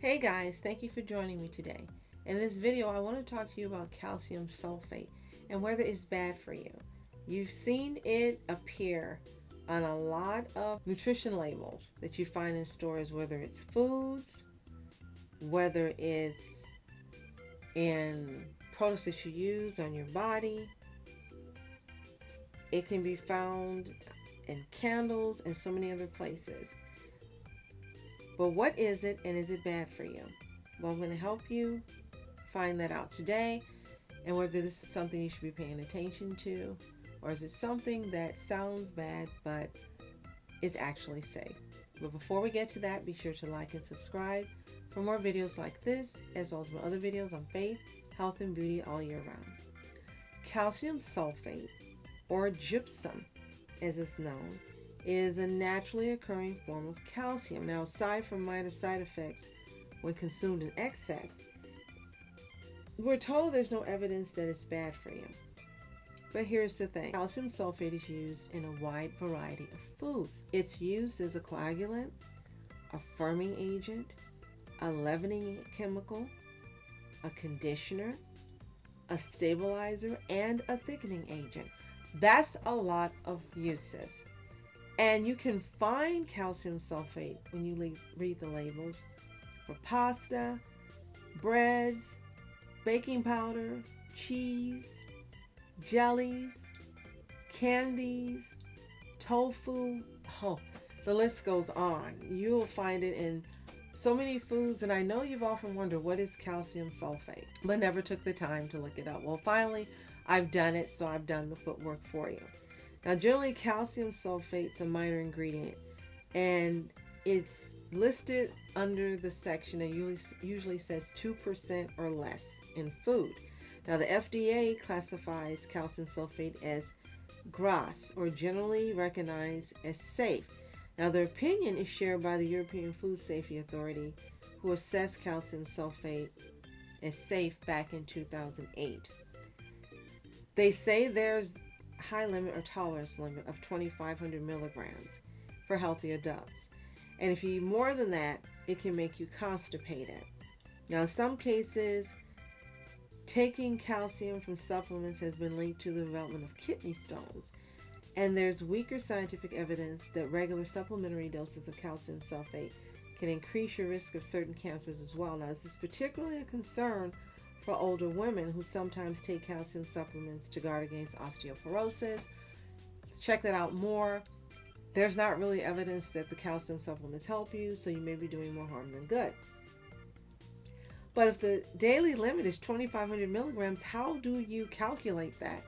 Hey guys, thank you for joining me today. In this video, I want to talk to you about calcium sulfate and whether it's bad for you. You've seen it appear on a lot of nutrition labels that you find in stores, whether it's foods, whether it's in products that you use on your body. It can be found in candles and so many other places. But what is it, and is it bad for you? Well, I'm going to help you find that out today, and whether this is something you should be paying attention to, or is it something that sounds bad but is actually safe. But before we get to that, be sure to like and subscribe for more videos like this, as well as my other videos on faith, health, and beauty all year round. Calcium sulfate, or gypsum as it's known, is a naturally occurring form of calcium. Now, aside from minor side effects when consumed in excess, we're told there's no evidence that it's bad for you. But here's the thing. Calcium sulfate is used in a wide variety of foods. It's used as a coagulant, a firming agent, a leavening chemical, a conditioner, a stabilizer, and a thickening agent. That's a lot of uses. And you can find calcium sulfate when you read the labels for pasta, breads, baking powder, cheese, jellies, candies, tofu. Oh, the list goes on. You will find it in so many foods, and I know you've often wondered what is calcium sulfate, but never took the time to look it up. Well, finally, I've done it, so I've done the footwork for you. Now, generally, calcium sulfate's a minor ingredient, and it's listed under the section that usually says 2% or less in food. Now, the FDA classifies calcium sulfate as GRAS, or generally recognized as safe. Now, their opinion is shared by the European Food Safety Authority, who assessed calcium sulfate as safe back in 2008. They say there's high limit or tolerance limit of 2,500 milligrams for healthy adults. And if you eat more than that, it can make you constipated. Now, in some cases, taking calcium from supplements has been linked to the development of kidney stones. And there's weaker scientific evidence that regular supplementary doses of calcium sulfate can increase your risk of certain cancers as well. Now, this is particularly a concern for older women who sometimes take calcium supplements to guard against osteoporosis. Check that out more. There's not really evidence that the calcium supplements help you, so you may be doing more harm than good. But if the daily limit is 2,500 milligrams, how do you calculate that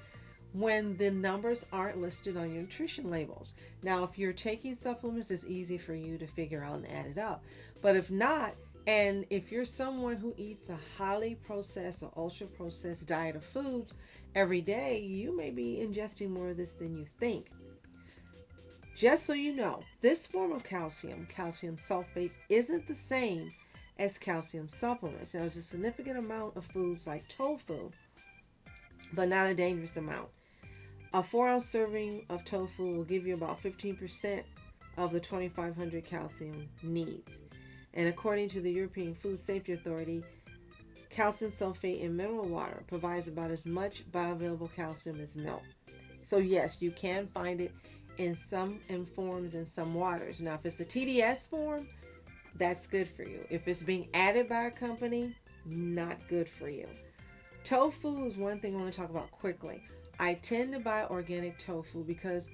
when the numbers aren't listed on your nutrition labels? Now, if you're taking supplements, it's easy for you to figure out and add it up. But if not, and if you're someone who eats a highly processed or ultra processed diet of foods every day, you may be ingesting more of this than you think. Just so you know, this form of calcium sulfate, isn't the same as calcium supplements. Now, there's a significant amount of foods like tofu, but not a dangerous amount. A 4-ounce serving of tofu will give you about 15% of the 2,500 calcium needs. And according to the European Food Safety Authority, calcium sulfate in mineral water provides about as much bioavailable calcium as milk. So yes, you can find it in forms in some waters. Now, if it's a TDS form, that's good for you. If it's being added by a company, not good for you. Tofu is one thing I want to talk about quickly. I tend to buy organic tofu because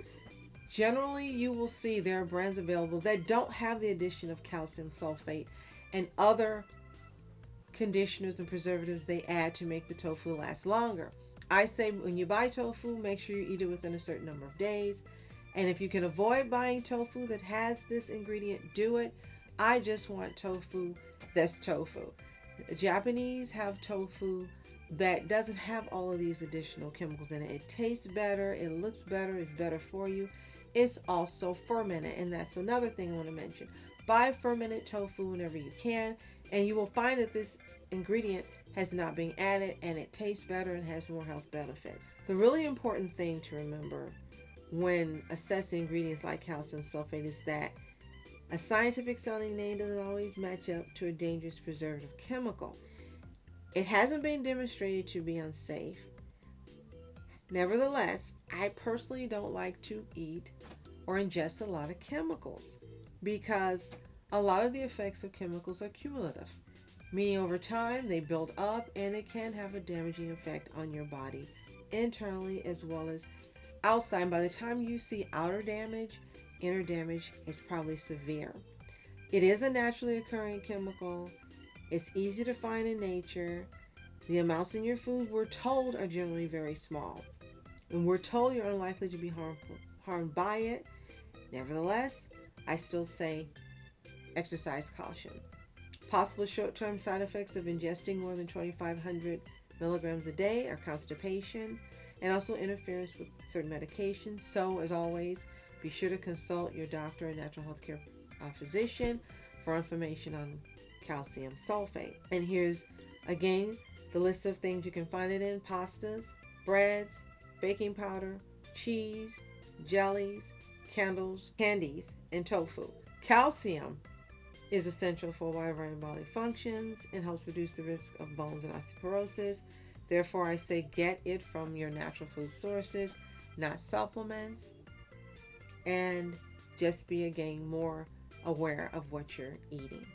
generally you will see there are brands available that don't have the addition of calcium sulfate and other conditioners and preservatives they add to make the tofu last longer. I say when you buy tofu, make sure you eat it within a certain number of days. And if you can avoid buying tofu that has this ingredient, do it. I just want tofu that's tofu. The Japanese have tofu that doesn't have all of these additional chemicals in it. It tastes better, it looks better, it's better for you. It's also fermented, and that's another thing I want to mention. Buy fermented tofu whenever you can, and you will find that this ingredient has not been added, and it tastes better and has more health benefits. The really important thing to remember when assessing ingredients like calcium sulfate is that A scientific sounding name doesn't always match up to a dangerous preservative chemical. It hasn't been demonstrated to be unsafe. Nevertheless, I personally don't like to eat or ingest a lot of chemicals because a lot of the effects of chemicals are cumulative, meaning over time they build up and it can have a damaging effect on your body internally as well as outside. By the time you see outer damage, inner damage is probably severe. It is a naturally occurring chemical. It's easy to find in nature. The amounts in your food, we're told, are generally very small. And we're told you're unlikely to be harmed by it. Nevertheless, I still say exercise caution. Possible short-term side effects of ingesting more than 2,500 milligrams a day are constipation and also interference with certain medications. So, as always, be sure to consult your doctor and natural health care physician for information on calcium sulfate. And here's, again, the list of things you can find it in: pastas, breads, baking powder, cheese, jellies, candles, candies, and tofu. Calcium is essential for a wide variety of bodily functions and helps reduce the risk of bones and osteoporosis. Therefore, I say get it from your natural food sources, not supplements, and just be, again, more aware of what you're eating.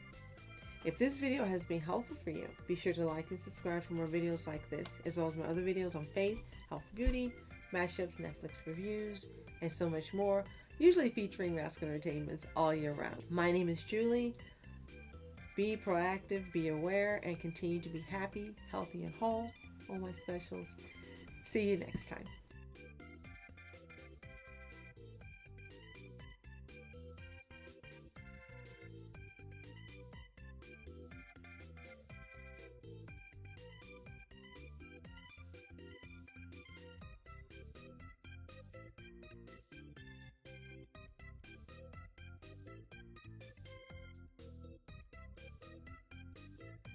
If this video has been helpful for you, be sure to like and subscribe for more videos like this, as well as my other videos on faith, health, beauty, mashups, Netflix reviews, and so much more, usually featuring masculine entertainments all year round. My name is Julie. Be proactive, be aware, and continue to be happy, healthy, and whole. All my specials. See you next time.